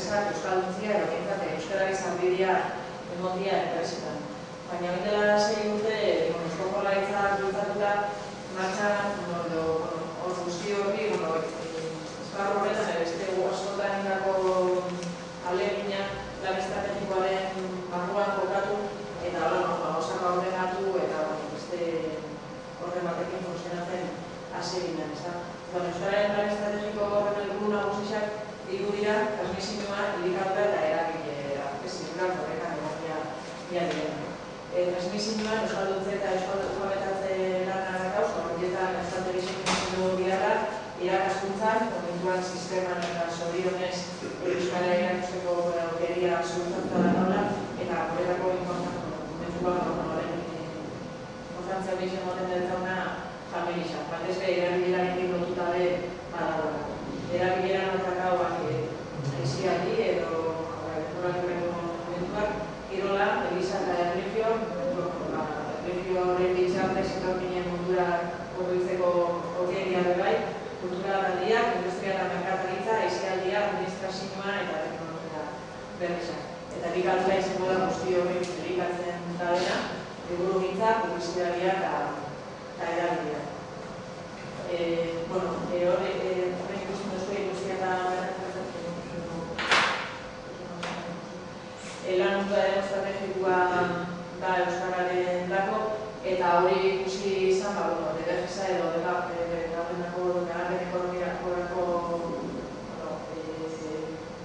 enpresak euskalduntzia edo behintzat euskarari sarbidea emotia enpresetan. Baina hori dela 6 urte, Eusko Jaurlaritzak bultzatuta martxan, hor guzti horri, esparru horretan beste askotan egindako ahalegina lan estrategikoaren barruan kokatu eta gauzak aurreratu eta beste horren batekin funtzionatzen hasi ginen, ezta? Euskararen plan estrategiko horren helburu nagusiak hiru dira, transmisioa, elikadura eta erabilera. Ez zirkular horretan egokia diren. Transmisioa, euskalduntze eta euskalduntze lana gauz, horietan estrategiko biharra, irakaskuntzan, momentuan sisteman eta zorionez euskara irakusteko aukeria ziurtatuta da nola, eta horretako momentuan importantzia hori ematen dut zauna familia. Batez erabilerarekin lotuta be badagoela. Erabilera notakauak aizialdi edo elektoraturreko momentuak, kirola, Elisa eta erlijio horren bitxartez etorkinen mundura horretzeko aukeria bebai, kultura aldiak, industria eta merkataritza, aizialdia, administrazioa eta teknologia berrizak. Eta bikatzea izango da guzti horri elikatzen dabena, egurugintza, publizitatea eta erabilera. Horren ikusten duzu industria eta lan estrategikoa da euskararen dako, eta hori ikusi izan, DBGsa edo Garden ekonomiako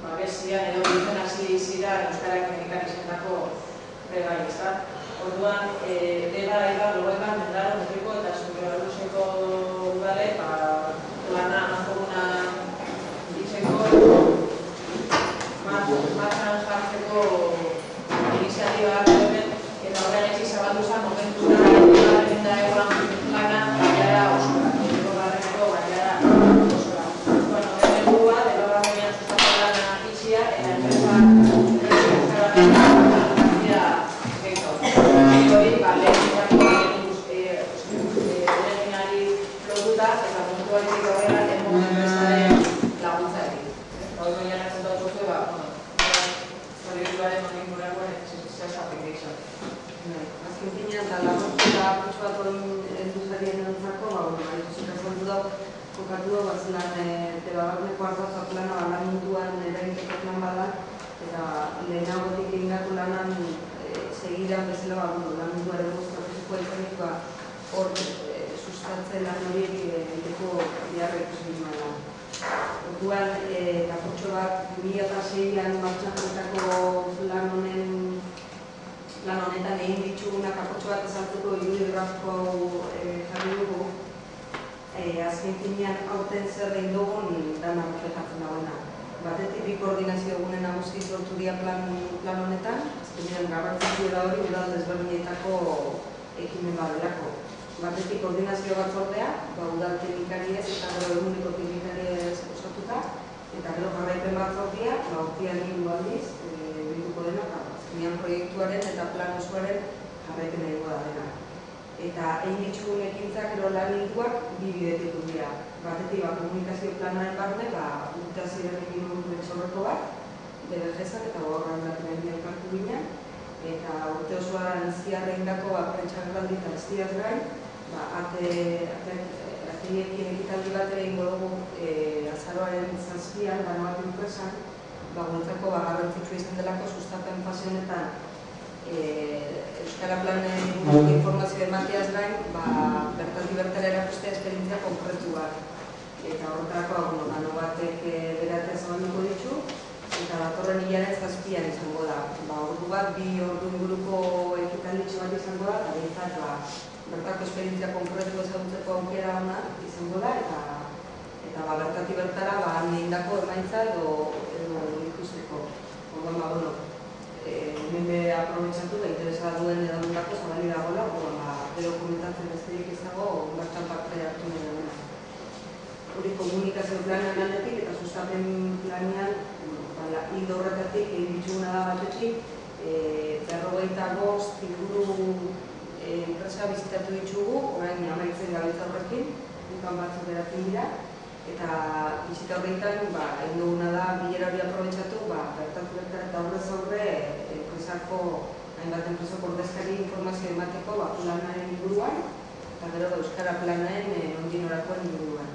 babesian edo biltzen hasi ziren euskarak egiten izendako bebai, ezta? Orduan, deba gogoetan mendaro metriko eta superaruseko udale, lana amankomuna ditzeko, martxan jartzeko iniziatiba hemen, eta horregatik zabaldu zen momentura eta egon lana baiara osora, egogarreko baiara osora. Helburua, debagarrean sustatu lana itxia, eta enpresa hori, lehenari lotuta, eta puntualetik horrela denbora enpresaren laguntza egin. Hori baina kontatu zuen, proiektuaren honik morakoan sales application. Azken finean, eta laguntza apurtsu bat induzarien entzako, zikazantu da, kokatu da, zelan debagarneko hartazua plana lan munduan eragiteko plan bada, eta lehenagotik egindako lanan segidan bezala lan munduaren estrategikoa izanikoa hor sustatzen lan horiek egiteko biharra ikusi nuen lan. Orduan, kapotxo bat 2006an martxan jarritako lan honetan egin dituguna kapotxo bat ezartzeko irudi grafiko jarri dugu. Azken finean aurten zer egin dugun dana refletatzen dagoena. Batetik bi koordinazio egunen nagusi sortu dira plan honetan, azkenean garrantzitsua da hori udal desberdinetako ekimen badelako. Batetik koordinazio batzordea, udal teknikariez eta gero eguneko teknikariez osatuta, eta gero jarraipen batzordea, urtean 3 aldiz bilduko dena, azkenean proiektuaren eta plan osoaren jarraipen egingo da dena. Eta egin ditugun ekintzak gero lan ildoak bi bidetik dira. Batetik komunikazio planaren barne, urte hasieran betxorreko bat, DBGsak eta gogorran daten elkartu ginen, eta urte osoan ziarra egindako prentsagerraldi eta eztiaz gain, ateiekin ekitaldi bat ere egingo dugu azaroaren 7an, Banoak enpresan, guretzako garrantzitsua izan delako sustapen fase honetan Euskara planen informazio emateaz gain, bertatik bertara erakustea esperientzia konkretu bat. Eta horretarako, Bano batek beratea zabalduko ditu, eta datorren hilaren 7an izango da. Ordu bat, 2 ordu inguruko ekitalditxo bat izango da, eta behintzat bertako esperientzia konkretu ezagutzeko aukera ona izango da, eta bertatik bertara han egindako emaitza edo ikusteko. Orduan, hemen aprobetxatu eta interesa duen edonetako zabali dagoela, gero komentatzen besterik izago, bertan parte hartu nahi dena. Hori komunikazio planean aldetik eta sustapen planean, hildo horretatik egin dituguna da batetik, 55 inguru enpresa bizitatu ditugu, orain amaitzen gabiltza horrekin, dukan batzuk beratzen dira, Eta bisita horretan, egin duguna da, bilera hori aprobetxatu, bertatu eta aurrez aurre enpresako, hainbat enpresako ordezkari informazio emateko planaren inguruan, eta gero Euskara planaren nondik norakoen inguruan.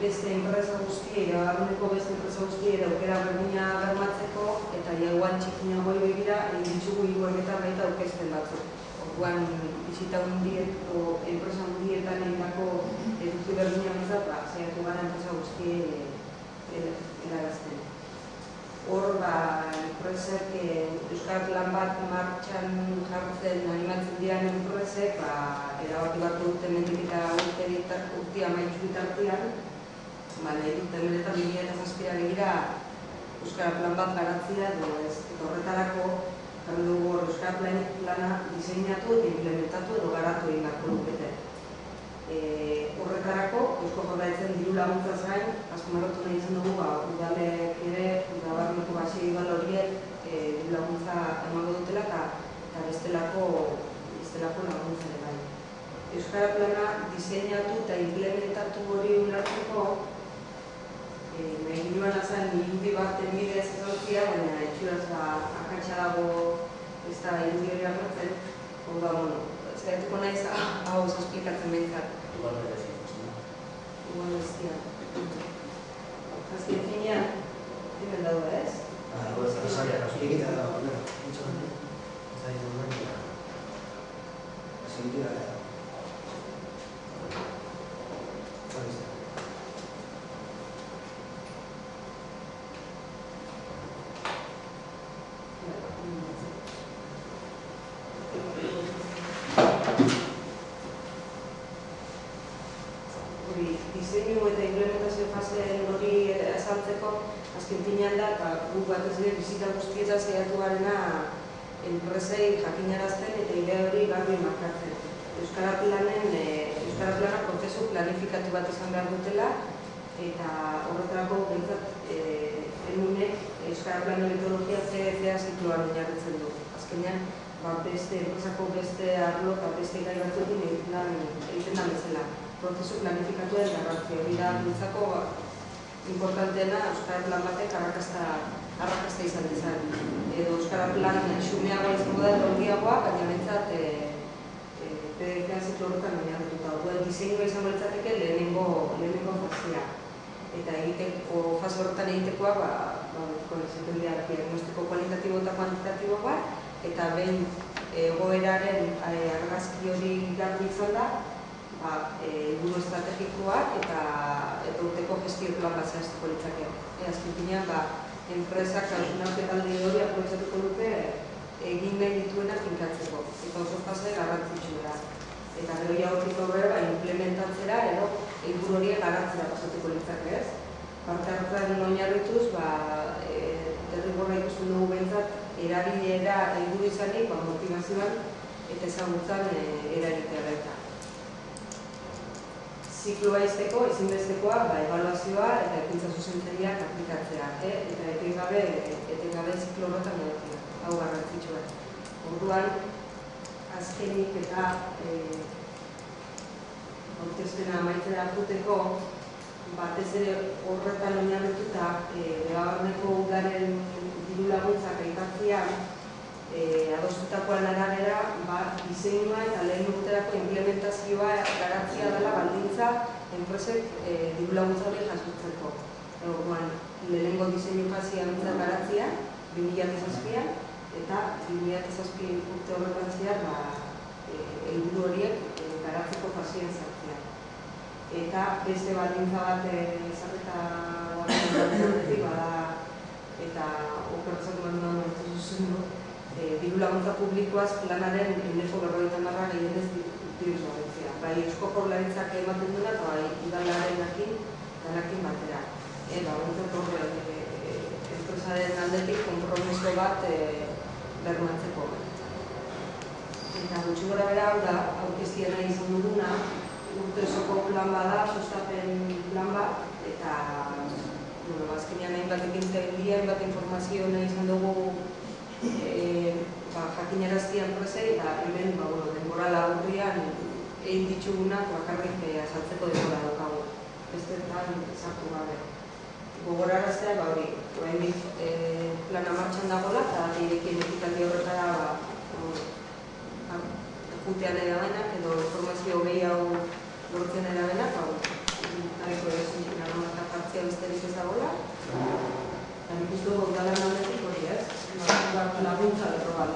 Beste enpresa guztiei, iragarruneko beste enpresa guztiei aukera berdina bermatzeko, eta jagoan txikinagoa begira, egin ditugu igualketa baita aurkezpen batzuk. Orduan, bisita enpresa hundietan egindako eduki berdina bezat, saiatu gara enpresa guztiei helarazten. Hor, enpresek Euskara plan bat martxan jartzen animatzen diren enpresek, erabaki bat dute mendik eta urtea maitxu bitartean, nahi dut benetan 2007 begira Euskara plan bat garatzea edo ez. Eta horretarako, jarri dugu Euskara plana diseinatu eta implementatu edo garatu egin beharko lukete. Horretarako, Eusko Jaurlaritzaren diru laguntzaz gain, azpimarratu nahi izan dugu, udalek ere, udabarneko basei udal horiek diru laguntza emango dutela eta bestelako laguntza ere bai. Euskara plana diseinatu eta implementatu hori ulertzeko, nahi ginoan azan irudi bat bidez ezautzia, baina itxuraz akatsa dago ez da irudi hori agertzen. Zaiatuko nahiz hau esplikatzen behintzat. Igual berezia. Igual bestia. Azken finean, hemen daude ez? Hau ez da zaila, egiten da, mucho handi. Zaila hori da. Sentira da. Hori da. Diseinu eta implementazio faseen hori azaltzeko azken finean da, eta guk batez ere bizita guztietan saiatu garena enpresei jakinarazten eta idea hori garbi markatzen. Euskara plana prozesu planifikatu bat izan behar dutela eta horretarako behintzat enunek Euskara plana metodologia CFA zikloan oinarritzen du. Azkenean, enpresako beste arlo eta beste gai batzuekin egiten da bezala. Prozesu planifikatuen garrantzia hori da nintzako importanteena Euskara plan batek arrakasta izan dezan. Edo Euskara plan xumeagoa izango da longiagoa, baina behintzat PDFA ziklo horretan oinarrituta. Orduan diseinua izango litzateke lehenengo fasea. Eta fase horretan egitekoa, diagnostiko kualitatibo eta kuantitatibo bat, eta behin egoeraren argazki hori garbi izan da, helburu estrategikoak eta urteko gestio plan bat zehaztuko litzake. Azken finean, enpresak hausnarketaldi hori aprobetxatuko dute egin nahi dituena finkatzeko. Eta oso fase garrantzitsua da. Eta gero jaurtik aurrera implementatzera edo helburu horiek garatzera pasatuko litzake ez. Parte hartzen oinarrituz, derrigorra ikusten dugu behintzat erabilera helburu izanik, motivazioan eta ezagutzan eragitea baita. Zikloa izteko, ezinbestekoa, ebaluazioa eta ekintza zuzentzaileak aplikatzea. Eta etengabe ziklo horretan egokia. Hau garrantzitsua. Orduan, azkenik eta aurkezpena amaitzera hartuteko, batez ere horretan oinarrituta Debabarneko udaren diru laguntzak aipatzea, adostutakoan arabera, diseinua eta lehen urterako implementazioa garatzea dela baldintza enpresek diru laguntza hori jasotzeko. Orduan, lehenengo diseinu fasia garatzea, 2007an, eta 2007 urte horretan zehar helburu horiek garatzeko fasian sartzea. Eta beste baldintza bat ezarreta horretik eta operazioak manduan hartu zuzendu, diru laguntza publikoaz planaren 90% gehienez diruz gabetzea. Bai Eusko Jaurlaritzak ematen duena eta bai udalarekin batera. Enpresaren aldetik konpromiso bat bermatzeko. Eta gutxi gora bera hau da, aurkeztia nahi izan duguna, urte osoko plan bada, sustapen plan bat, eta azkenean hainbat ekintzailea, hainbat informazio nahi izan dugu jakinaraztia enpresei, eta hemen denbora laburrian egin ditugunak bakarrik azaltzeko denbora daukagu. besteetan sartu gabe. Gogoraraztea, hori, oraindik plana martxan dagoela, eta direkien ekitaldi horretara jutean erabenak edo informazio gehiago lortzen erabenak, nahiko erosin eta jartzea besterik ez dagoela. Eta nik uste dugu udalen aldetik hori ez, laguntza lerro bat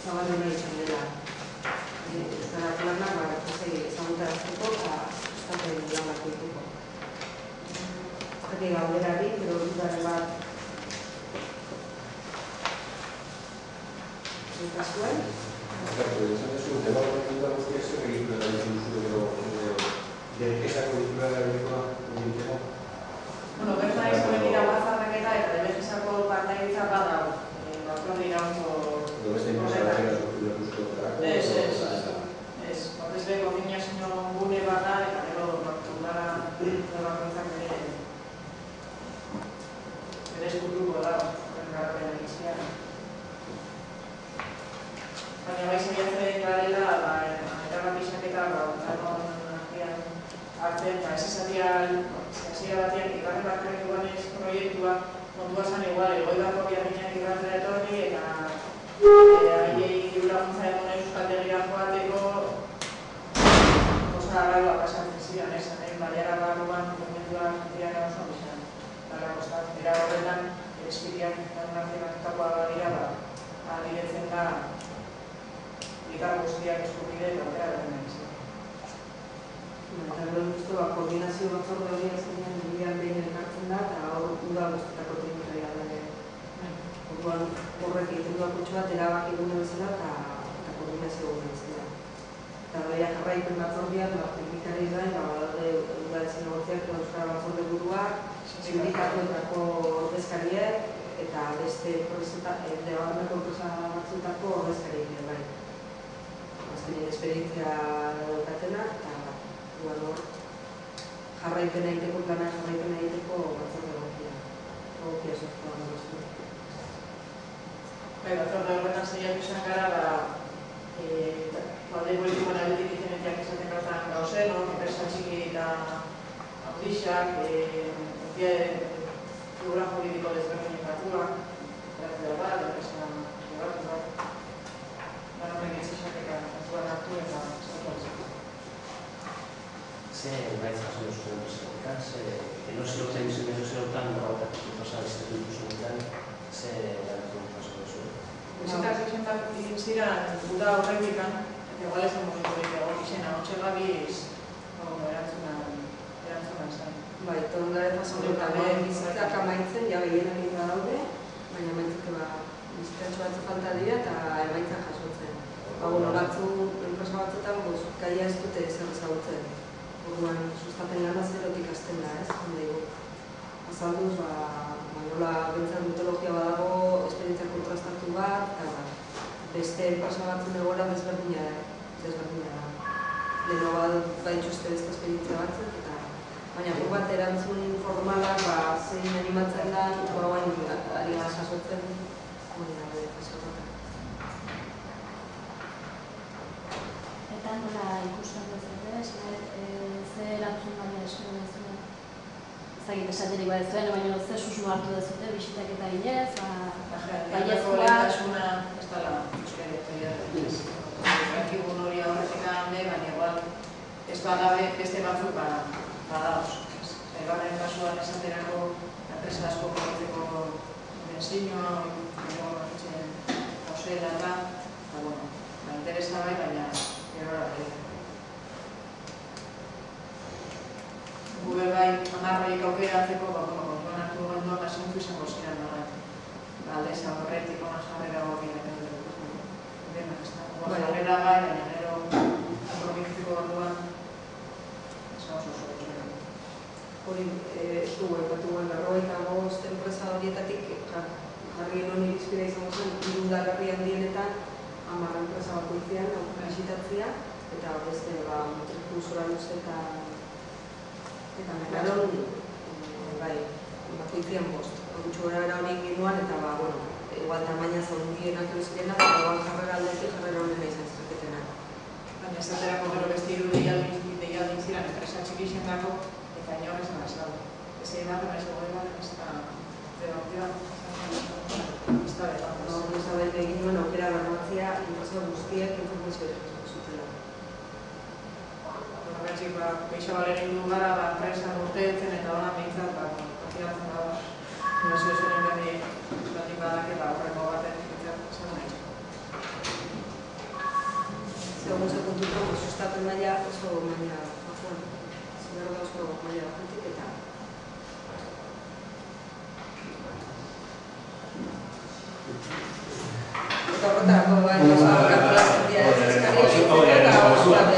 zabalena izan dela. Euskara planak ezagutarazteko eta euskaten lanak egiteko. Zergatik gauderari, pero dudaren bat eta zuen. Esan dezu, dela horrekin da guztia zer egitura da izan duzu gero esako egitura da egiteko? Bueno, berta izan dira batzarrak eta esako partairitza badago. Batzor dira oso... Edo beste inpresa sortu dut guztu Ez, batez be koordinazio gune bat da, eta gero udara bakoitzak bere eskutuko da, horren egizia. Baina bai saiatzen garela, erabakizak eta hartzen, ez esatia batean, igarren bakarrik iguanez proiektua, kontua zan igual, egoi bako biarriñak igarrera etorri, eta haiei laguntza egon euskaltegira joateko osa aragoa pasatzen ziren, esaten baliara barruan dokumentua ziren oso bizan. Era horretan, eskipiak nartikakoa badira, adiretzen da ikar guztiak eskubide eta batera beren egizia. Eta gero guztu, koordinazio batzorde hori azenean bidean behin elkartzen da, eta hor uda guztetako teknikaria da. Orduan horrek egiten duak utxo bat, erabaki gune bezala eta koordinazio gune bezala. Eta beha jarraipen batzordiak, teknikari gain, badaude udalezen egotziak, euskara batzorde buruak, sindikatuetako ordezkariek, eta beste debarneko enpresa batzutako ordezkariek bai. Azkenean esperientzia daukatenak, eta jarraipena egiteko, plana jarraipena egiteko batzorde egokia sortu da guztu. Batzorde horretan zeiak izan gara, talde politikoan aldetik izenetiak izaten gartan gauzen, enpresa txiki eta audixak, figura juridiko desberdinetatuak, eratzea bat, enpresa jugatu bat, lan horrek etxexakeka katuan hartu eta sortu altzeko. Ze gaitz jaso duzu enpresatik, eroserotan izan eroserotan, horretak enpresa biztetu duzunetan, ze gaitz jaso duzu? Bizitaz egin ziren guda horretik, eta igual ez dugu egin izena, hotxe gabiz erantzuna zen. Bai, toron gara pasatzen bizitzak amaitzen, ja behienak egin daude, baina amaitzeko bizitzatxo batzu falta dira eta emaitzak jasotzen. Enpresa batzuetan, kaia ez dute zer ezagutzen. Orduan, sustapen lana zerotik hasten da, ez? Azalduz, nola bentzat mitologia badago, esperientzia kontrastatu bat, eta beste enpresa batzun egora desberdina da. Leno baitxuzte beste esperientzia batzuk, baina gu bat erantzun informalak zein animatzen da, ari jasotzen, Eta nola ikusten dut ze erantzun baina espero duzuen? Ezagit esaterik bat zuen, baina ze susmo hartu duzute, bisitak eta ginez, Gaineko lehentasuna ez dela ekigun hori horretik hande, baina igual ez badabe beste batzuk badauz. Egarren kasuan esaterako enpresa asko komitzeko benzinioa, gauzela da, eta interesa bai, baina gube bai amarroik aukeratzeko, kontuan hartu genduan asuntu izango ziren da. Aldeza horretik ona jarrera hori denak ez da. Jarrera bai, baina gero aprobitzeko orduan ez oso hori dugu epatuen 95 enpresa horietatik jarri genuen irizpidea izango zen irundagarri handienetan 10 enpresa bakoitzean bisitatzea eta beste matrikulzora luz eta mekaron bakoitzean 5. Gutxo gara hori ginuan eta igual tamaina zaundienak euskena eta igual jarrera aldetik jarrera honena izan zerketena. Baina esaterako gero beste hiru deialdin ziren enpresa txiki izendako baina ez naiz dago. Ez egin bat, naiz egoi bat, ez da debaktioa. Ez da beta. Ez da beta egin duen aukera bermatzea informazio guztiak informazio ere zutela. Horretxik, peixo balerin du gara, enpresan urteetzen eta hona behintzat, konfiatzen da, informazio zuen berri batik badak eta horreko baten zer nahi. Segun ze puntuko, sustapen maila oso maila batzuen. Zer da oso maila batzuk eta horretarako bai, kalkulazioa, eskari, eta